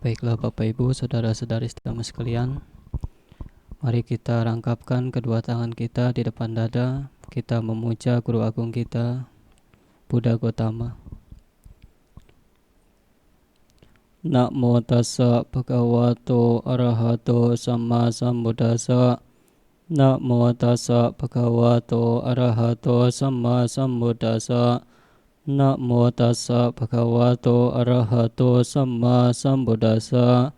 Baiklah Bapak Ibu, saudara-saudari sedama sekalian, mari kita rangkapkan kedua tangan kita di depan dada. Kita memuja Guru Agung kita, Buddha Gotama. Namo tassa bhagavato arahato samma sambuddhassa. Namo tassa bhagavato arahato samma sambuddhassa. Namo tassa bhagavato arahato samma sambuddhassa.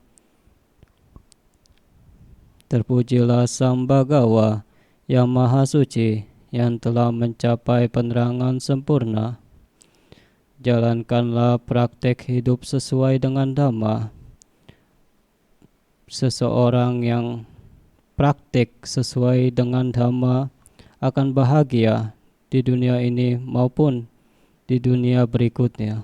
Terpujilah Sang Bhagawa yang Maha Suci, yang telah mencapai penerangan sempurna. Jalankanlah praktek hidup sesuai dengan Dhamma. Seseorang yang praktek sesuai dengan Dhamma akan bahagia di dunia ini maupun di dunia berikutnya.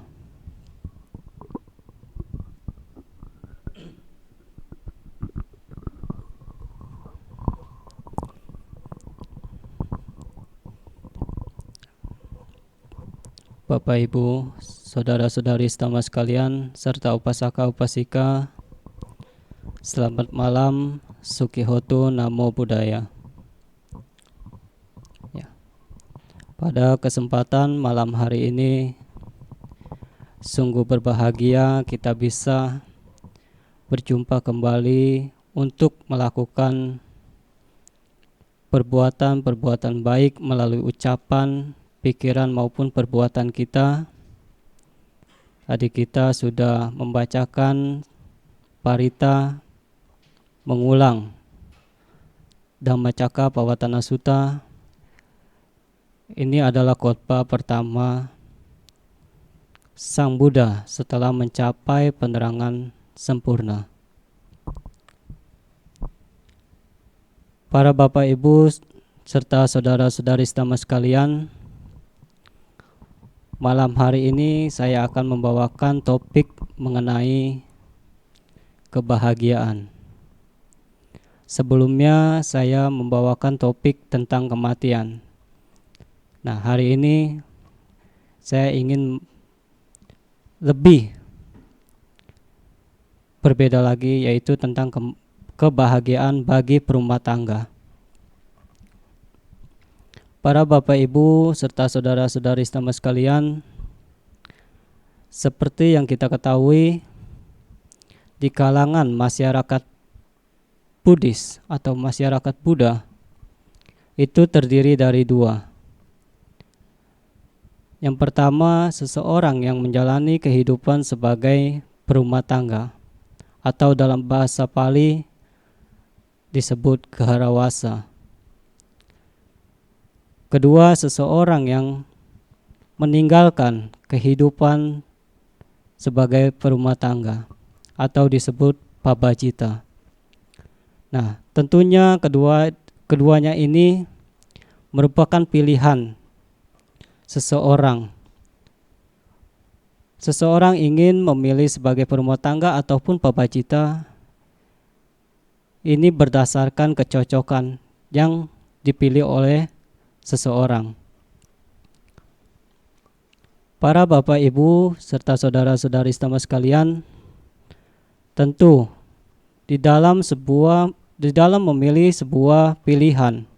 Bapak Ibu, saudara-saudari sedama sekalian, serta upasaka-upasika, selamat malam, Sukhihoto Namo Buddhaya. Pada kesempatan malam hari ini, sungguh berbahagia kita bisa berjumpa kembali untuk melakukan perbuatan-perbuatan baik melalui ucapan, pikiran maupun perbuatan kita. Tadi kita sudah membacakan parita, mengulang Dhammacakkappavattana Sutta. Ini adalah khotbah pertama Sang Buddha setelah mencapai penerangan sempurna. Para Bapak Ibu serta saudara-saudari sedama sekalian, malam hari ini saya akan membawakan topik mengenai kebahagiaan. Sebelumnya saya membawakan topik tentang kematian. Nah, hari ini saya ingin lebih berbeda lagi, yaitu tentang kebahagiaan bagi perumah tangga. Para Bapak Ibu serta saudara-saudari sedama sekalian, seperti yang kita ketahui, di kalangan masyarakat Buddhis atau masyarakat Buddha itu terdiri dari dua. Yang pertama, seseorang yang menjalani kehidupan sebagai berumah tangga, atau dalam bahasa Pali disebut gaharawasa. Kedua, seseorang yang meninggalkan kehidupan sebagai berumah tangga, atau disebut pabajita. Nah, tentunya keduanya ini merupakan pilihan seseorang. Seseorang ingin memilih sebagai berumah tangga ataupun pabajita, ini berdasarkan kecocokan yang dipilih oleh seseorang. Para Bapak Ibu serta saudara-saudari sedama sekalian, tentu di dalam memilih sebuah pilihan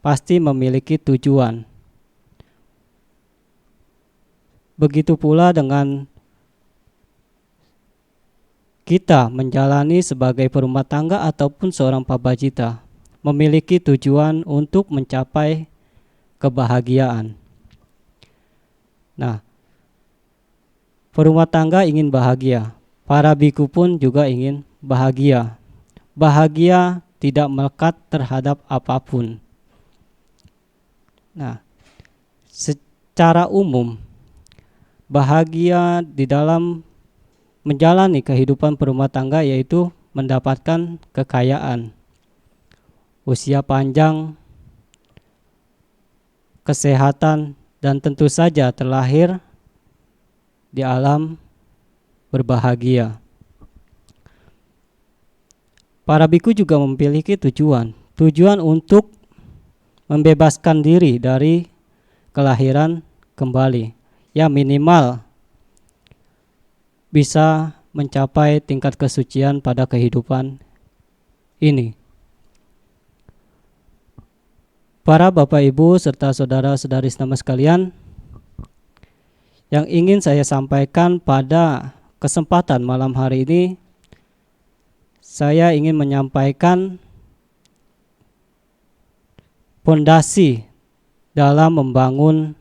pasti memiliki tujuan. Begitu pula dengan kita menjalani sebagai berumah tangga ataupun seorang pabajita, memiliki tujuan untuk mencapai kebahagiaan. Nah, berumah tangga ingin bahagia, para biku pun juga ingin bahagia. Bahagia tidak melekat terhadap apapun. Nah, secara umum, bahagia di dalam menjalani kehidupan berumah tangga yaitu mendapatkan kekayaan, usia panjang, kesehatan, dan tentu saja terlahir di alam berbahagia. Para biku juga memiliki tujuan untuk membebaskan diri dari kelahiran kembali. Ya, minimal bisa mencapai tingkat kesucian pada kehidupan ini. Para Bapak Ibu serta saudara-saudari nama sekalian, yang ingin saya sampaikan pada kesempatan malam hari ini, saya ingin menyampaikan pondasi dalam membangun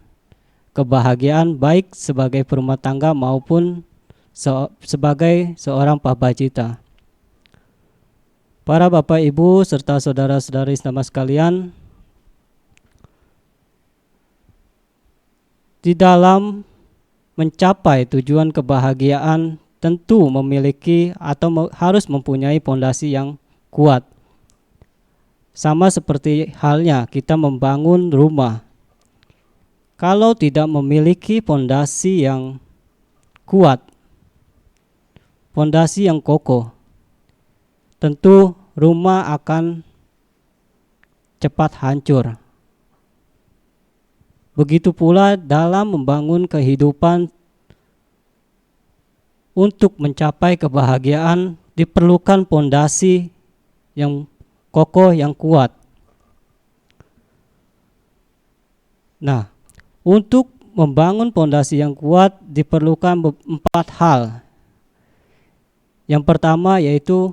kebahagiaan baik sebagai perumah tangga maupun sebagai seorang pabacita. Para Bapak Ibu serta saudara-saudari nama sekalian, di dalam mencapai tujuan kebahagiaan tentu memiliki atau harus mempunyai pondasi yang kuat. Sama seperti halnya kita membangun rumah. Kalau tidak memiliki pondasi yang kuat, pondasi yang kokoh, tentu rumah akan cepat hancur. Begitu pula dalam membangun kehidupan untuk mencapai kebahagiaan diperlukan pondasi yang kokoh, yang kuat. Nah, untuk membangun pondasi yang kuat diperlukan 4 hal. Yang pertama yaitu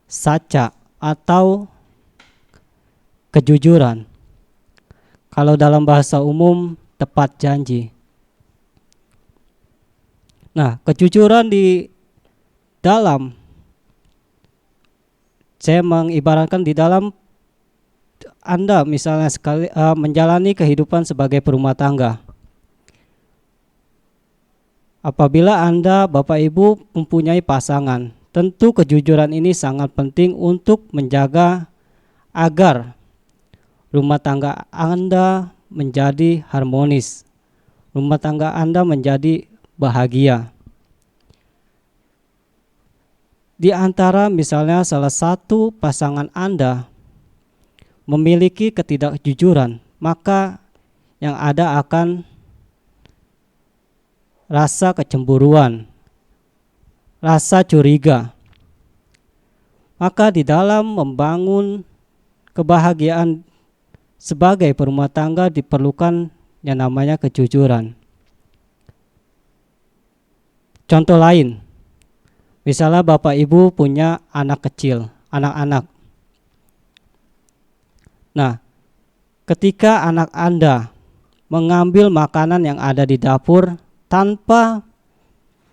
saca atau kejujuran. Kalau dalam bahasa umum, tepat janji. Nah, kejujuran di dalam, saya mengibaratkan di dalam Anda misalnya menjalani kehidupan sebagai perumah tangga. Apabila Anda, Bapak Ibu, mempunyai pasangan, tentu kejujuran ini sangat penting untuk menjaga agar rumah tangga Anda menjadi harmonis, rumah tangga Anda menjadi bahagia. Di antara misalnya salah satu pasangan Anda memiliki ketidakjujuran, maka yang ada akan rasa kecemburuan, rasa curiga. Maka di dalam membangun kebahagiaan sebagai perumah tangga diperlukan yang namanya kejujuran. Contoh lain, misalnya Bapak Ibu punya anak kecil, anak-anak. Nah, ketika anak Anda mengambil makanan yang ada di dapur tanpa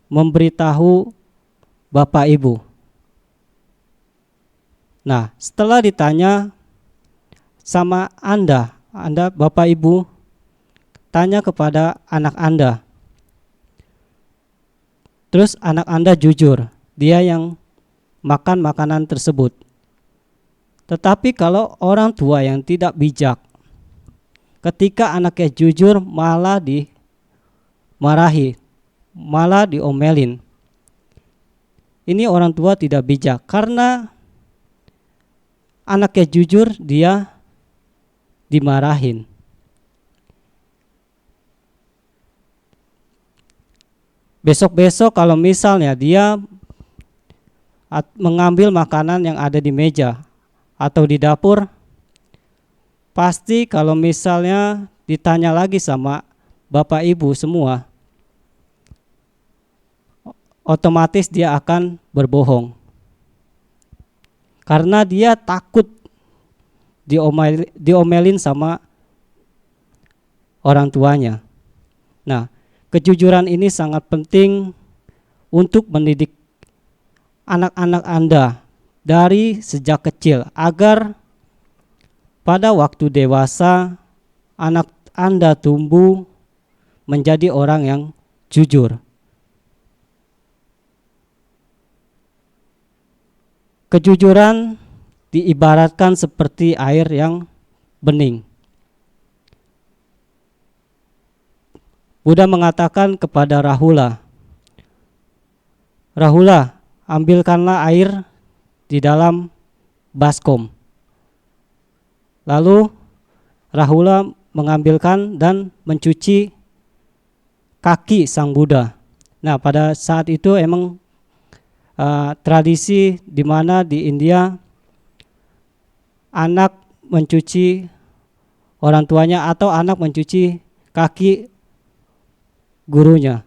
memberitahu Bapak Ibu. Nah, setelah ditanya sama Anda Bapak Ibu, tanya kepada anak Anda. Terus anak Anda jujur, dia yang makan makanan tersebut. Tetapi kalau orang tua yang tidak bijak, ketika anaknya jujur malah dimarahi, malah diomelin. Ini orang tua tidak bijak, karena anaknya jujur dia dimarahin. Besok-besok kalau misalnya dia mengambil makanan yang ada di meja atau di dapur, pasti kalau misalnya ditanya lagi sama Bapak Ibu semua, otomatis dia akan berbohong. Karena dia takut diomelin sama orang tuanya. Nah, kejujuran ini sangat penting untuk mendidik anak-anak Anda dari sejak kecil, agar pada waktu dewasa anak Anda tumbuh menjadi orang yang jujur. Kejujuran diibaratkan seperti air yang bening. Buddha mengatakan kepada Rahula, "Rahula, ambilkanlah air di dalam baskom." Lalu Rahula mengambilkan dan mencuci kaki sang Buddha. Nah, pada saat itu emang tradisi di mana di India anak mencuci orang tuanya atau anak mencuci kaki gurunya.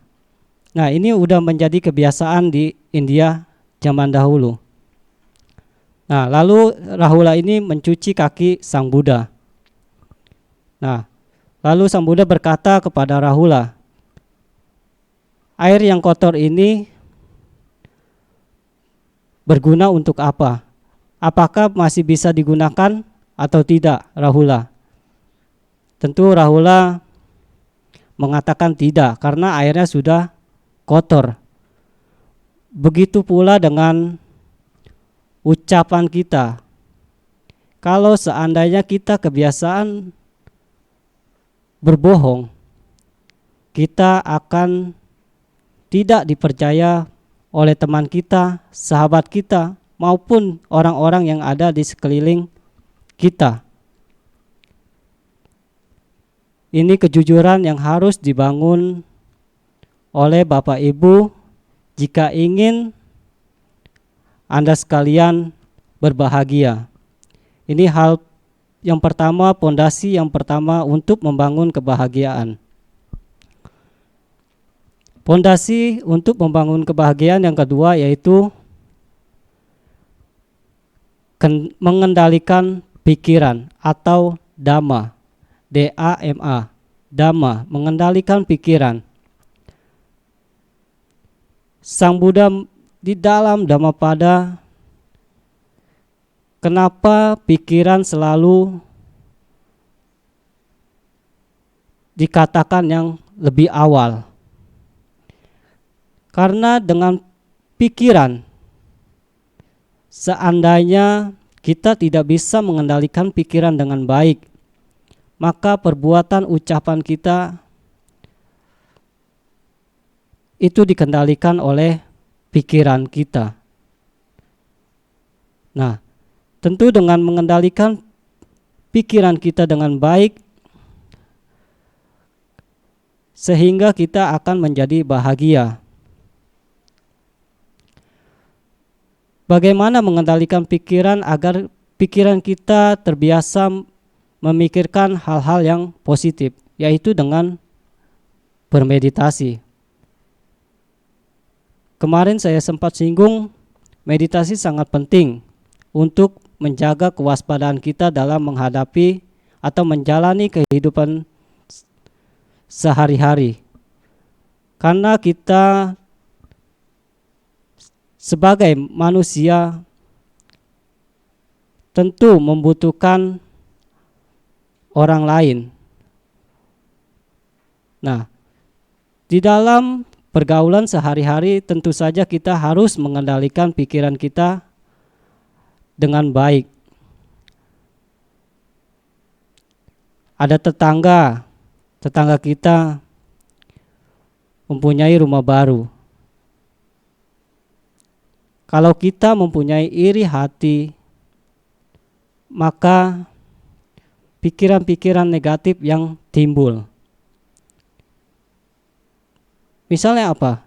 Nah, ini udah menjadi kebiasaan di India zaman dahulu. Nah, lalu Rahula ini mencuci kaki Sang Buddha. Nah, lalu Sang Buddha berkata kepada Rahula, air yang kotor ini berguna untuk apa? Apakah masih bisa digunakan atau tidak, Rahula? Tentu Rahula mengatakan tidak, karena airnya sudah kotor. Begitu pula dengan ucapan kita. Kalau seandainya kita kebiasaan berbohong, kita akan tidak dipercaya oleh teman kita, sahabat kita, maupun orang-orang yang ada di sekeliling kita. Ini kejujuran yang harus dibangun oleh Bapak Ibu jika ingin Anda sekalian berbahagia. Ini hal yang pertama, pondasi yang pertama untuk membangun kebahagiaan. Pondasi untuk membangun kebahagiaan yang kedua yaitu mengendalikan pikiran atau dhamma. D-A-M-A, dhamma, mengendalikan pikiran. Sang Buddha di dalam Dhammapada, kenapa pikiran selalu dikatakan yang lebih awal? Karena dengan pikiran, seandainya kita tidak bisa mengendalikan pikiran dengan baik, maka perbuatan ucapan kita itu dikendalikan oleh pikiran kita. Nah, tentu dengan mengendalikan pikiran kita dengan baik, sehingga kita akan menjadi bahagia. Bagaimana mengendalikan pikiran agar pikiran kita terbiasa memikirkan hal-hal yang positif, yaitu dengan bermeditasi. Kemarin saya sempat singgung, meditasi sangat penting untuk menjaga kewaspadaan kita dalam menghadapi atau menjalani kehidupan sehari-hari. Karena kita sebagai manusia tentu membutuhkan orang lain. Nah, di dalam pergaulan sehari-hari tentu saja kita harus mengendalikan pikiran kita dengan baik. Ada tetangga kita mempunyai rumah baru. Kalau kita mempunyai iri hati, maka pikiran-pikiran negatif yang timbul. Misalnya apa?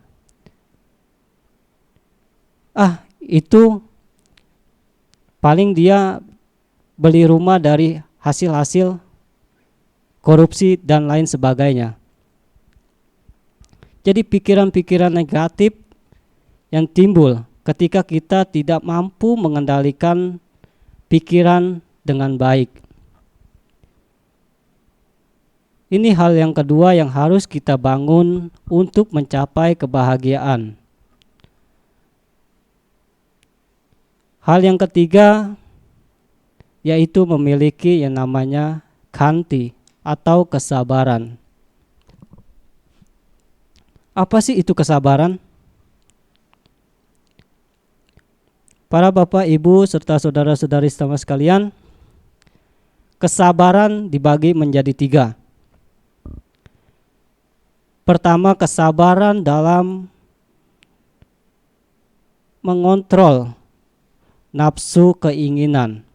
Itu paling dia beli rumah dari hasil-hasil korupsi dan lain sebagainya. Jadi pikiran-pikiran negatif yang timbul ketika kita tidak mampu mengendalikan pikiran dengan baik. Ini hal yang kedua yang harus kita bangun untuk mencapai kebahagiaan. Hal yang ketiga yaitu memiliki yang namanya khanti atau kesabaran. Apa sih itu kesabaran? Para Bapak, Ibu, serta saudara-saudari sekalian, kesabaran dibagi menjadi 3. Pertama, kesabaran dalam mengontrol nafsu keinginan.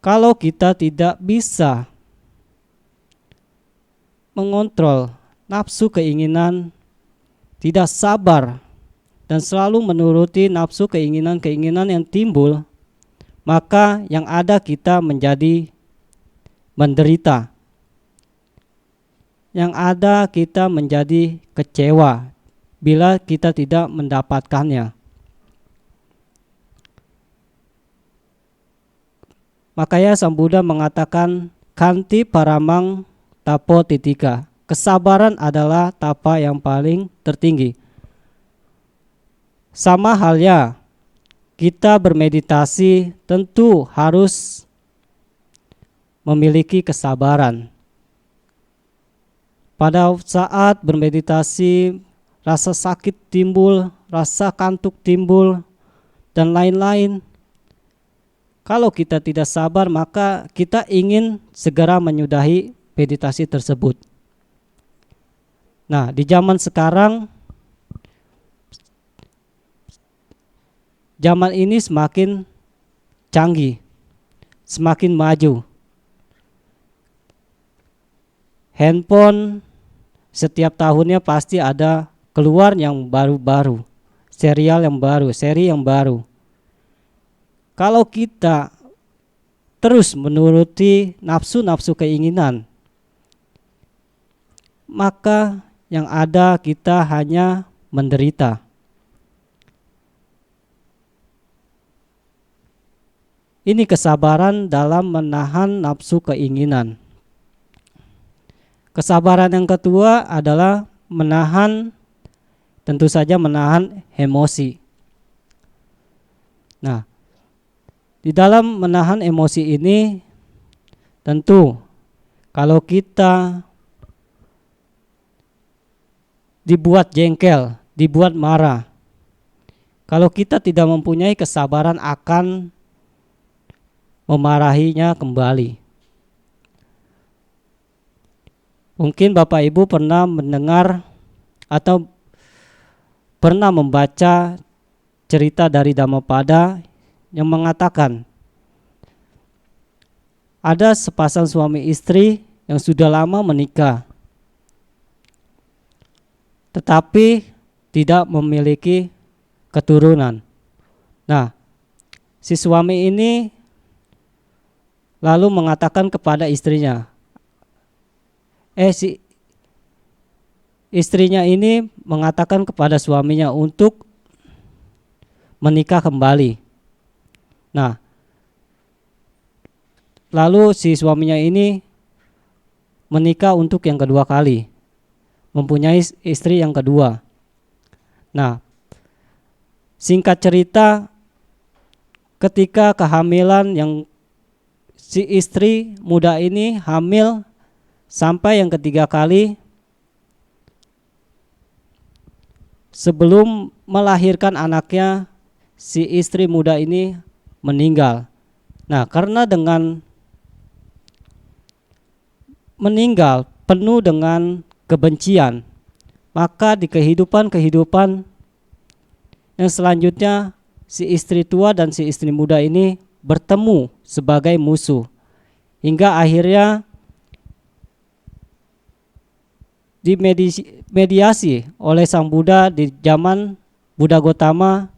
Kalau kita tidak bisa mengontrol nafsu keinginan, tidak sabar dan selalu menuruti nafsu keinginan-keinginan yang timbul, maka yang ada kita menjadi menderita. Yang ada kita menjadi kecewa bila kita tidak mendapatkannya. Makanya Sang Buddha mengatakan kanti paramang tapo titika. Kesabaran adalah tapa yang paling tertinggi. Sama halnya kita bermeditasi tentu harus memiliki kesabaran. Pada saat bermeditasi rasa sakit timbul, rasa kantuk timbul, dan lain-lain. Kalau kita tidak sabar, maka kita ingin segera menyudahi meditasi tersebut. Nah, di zaman sekarang, zaman ini semakin canggih, semakin maju. Handphone setiap tahunnya pasti ada keluar yang baru-baru, serial yang baru, seri yang baru. Kalau kita terus menuruti nafsu-nafsu keinginan, maka yang ada kita hanya menderita. Ini kesabaran dalam menahan nafsu keinginan. Kesabaran yang kedua adalah tentu saja menahan emosi. Nah, di dalam menahan emosi ini, tentu kalau kita dibuat jengkel, dibuat marah, kalau kita tidak mempunyai kesabaran akan memarahinya kembali. Mungkin Bapak Ibu pernah mendengar atau pernah membaca cerita dari Dhammapada yang mengatakan ada sepasang suami istri yang sudah lama menikah, tetapi tidak memiliki keturunan. Nah, si suami ini lalu mengatakan kepada istrinya, si istrinya ini mengatakan kepada suaminya untuk menikah kembali. Nah, lalu si suaminya ini menikah untuk yang kedua kali, mempunyai istri yang kedua. Nah, singkat cerita, ketika kehamilan yang si istri muda ini hamil sampai yang ketiga kali, sebelum melahirkan anaknya, si istri muda ini meninggal. Nah, karena dengan meninggal penuh dengan kebencian, maka di kehidupan yang selanjutnya si istri tua dan si istri muda ini bertemu sebagai musuh, hingga akhirnya dimediasi oleh Sang Buddha di zaman Buddha Gotama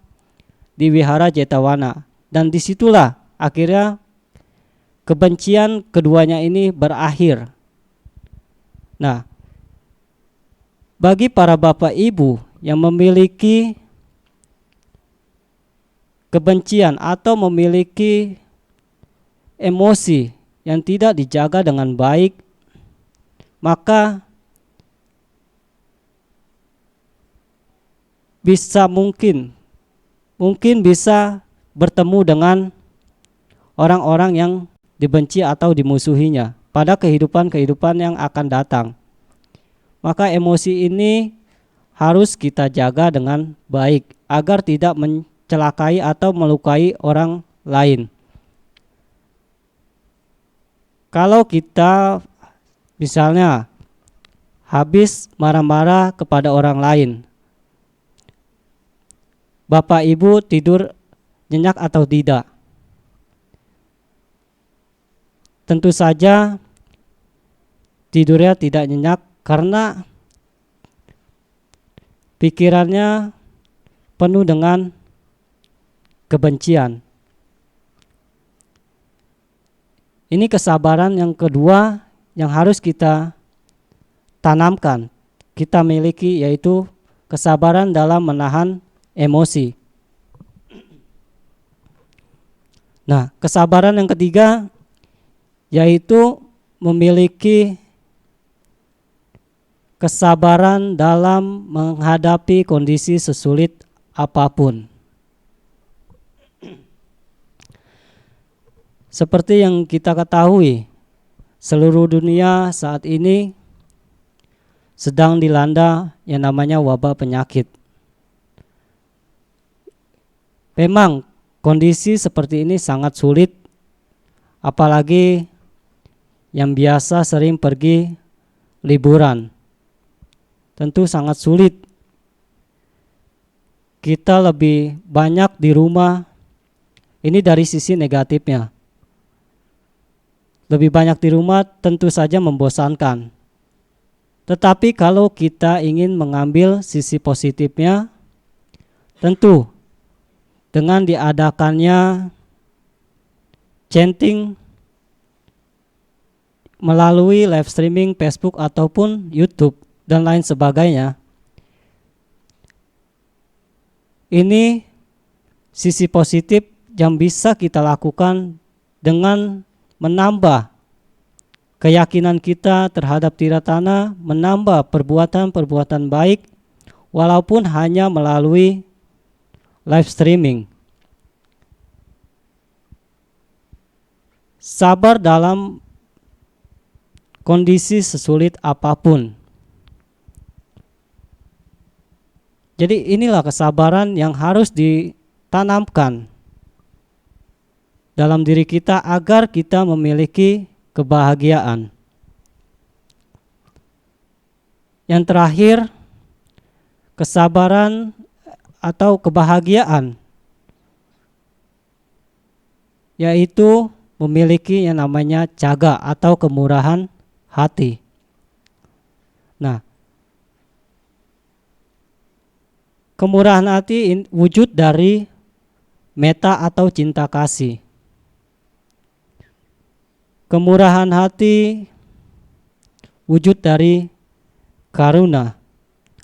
di Wihara Jetavana. Dan disitulah akhirnya kebencian keduanya ini berakhir. Nah, bagi para bapak ibu yang memiliki kebencian atau memiliki emosi yang tidak dijaga dengan baik, maka bisa mungkin bisa bertemu dengan orang-orang yang dibenci atau dimusuhinya pada kehidupan yang akan datang. Maka emosi ini harus kita jaga dengan baik agar tidak mencelakai atau melukai orang lain. Kalau kita misalnya habis marah-marah kepada orang lain, Bapak Ibu tidur nyenyak atau tidak? Tentu saja tidurnya tidak nyenyak karena pikirannya penuh dengan kebencian. Ini kesabaran yang kedua yang harus kita tanamkan, kita miliki, yaitu kesabaran dalam menahan emosi. Nah, kesabaran yang ketiga yaitu memiliki kesabaran dalam menghadapi kondisi sesulit apapun. Seperti yang kita ketahui, seluruh dunia saat ini sedang dilanda yang namanya wabah penyakit. Memang kondisi seperti ini sangat sulit, apalagi yang biasa sering pergi liburan. Tentu sangat sulit. Kita lebih banyak di rumah. Ini dari sisi negatifnya. Lebih banyak di rumah tentu saja membosankan. Tetapi kalau kita ingin mengambil sisi positifnya, tentu dengan diadakannya chanting melalui live streaming Facebook ataupun YouTube dan lain sebagainya, ini sisi positif yang bisa kita lakukan dengan menambah keyakinan kita terhadap Tiratana, menambah perbuatan-perbuatan baik walaupun hanya melalui live streaming. Sabar dalam kondisi sesulit apapun. Jadi inilah kesabaran yang harus ditanamkan dalam diri kita agar kita memiliki kebahagiaan. Yang terakhir, kesabaran atau kebahagiaan, yaitu memiliki yang namanya caga atau kemurahan hati. Nah, kemurahan hati wujud dari metta atau cinta kasih. Kemurahan hati wujud dari karuna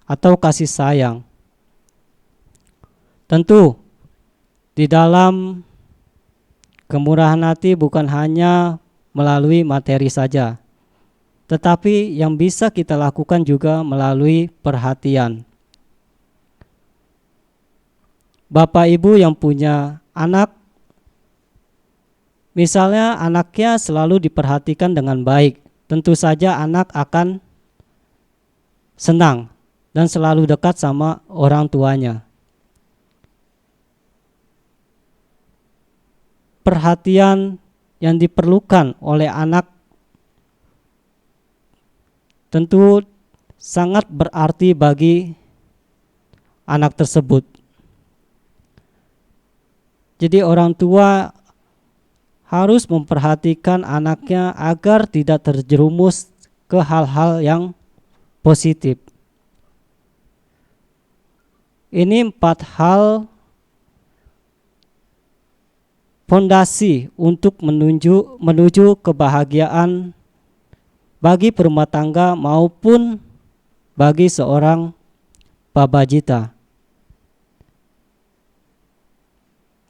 atau kasih sayang. Tentu di dalam kemurahan hati bukan hanya melalui materi saja, tetapi yang bisa kita lakukan juga melalui perhatian. Bapak Ibu yang punya anak, misalnya anaknya selalu diperhatikan dengan baik, tentu saja anak akan senang dan selalu dekat sama orang tuanya. Perhatian yang diperlukan oleh anak tentu sangat berarti bagi anak tersebut. Jadi orang tua harus memperhatikan anaknya agar tidak terjerumus ke hal-hal yang positif. Ini 4 hal fondasi untuk menuju kebahagiaan bagi berumah tangga maupun bagi seorang babajita.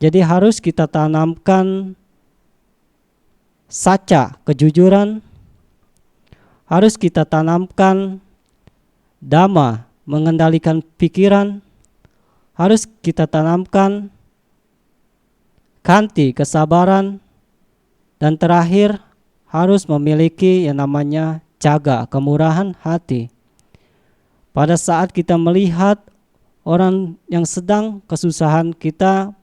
Jadi harus kita tanamkan saca, kejujuran, harus kita tanamkan dhamma, mengendalikan pikiran, harus kita tanamkan kanti, kesabaran, dan terakhir harus memiliki yang namanya caga, kemurahan hati. Pada saat kita melihat orang yang sedang kesusahan, kita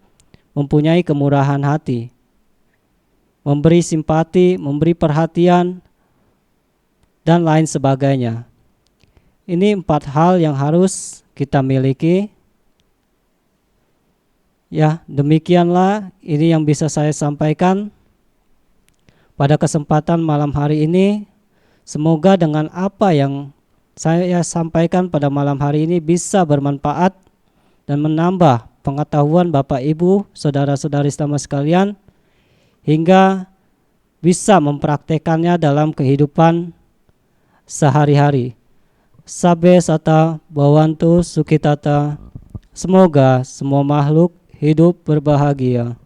mempunyai kemurahan hati, memberi simpati, memberi perhatian, dan lain sebagainya. Ini 4 hal yang harus kita miliki. Ya, demikianlah ini yang bisa saya sampaikan pada kesempatan malam hari ini. Semoga dengan apa yang saya sampaikan pada malam hari ini bisa bermanfaat dan menambah pengetahuan Bapak Ibu, saudara-saudari sekalian sekalian, hingga bisa mempraktekannya dalam kehidupan sehari-hari. Sabe sata bawantu sukitata. Semoga semua makhluk hidup berbahagia.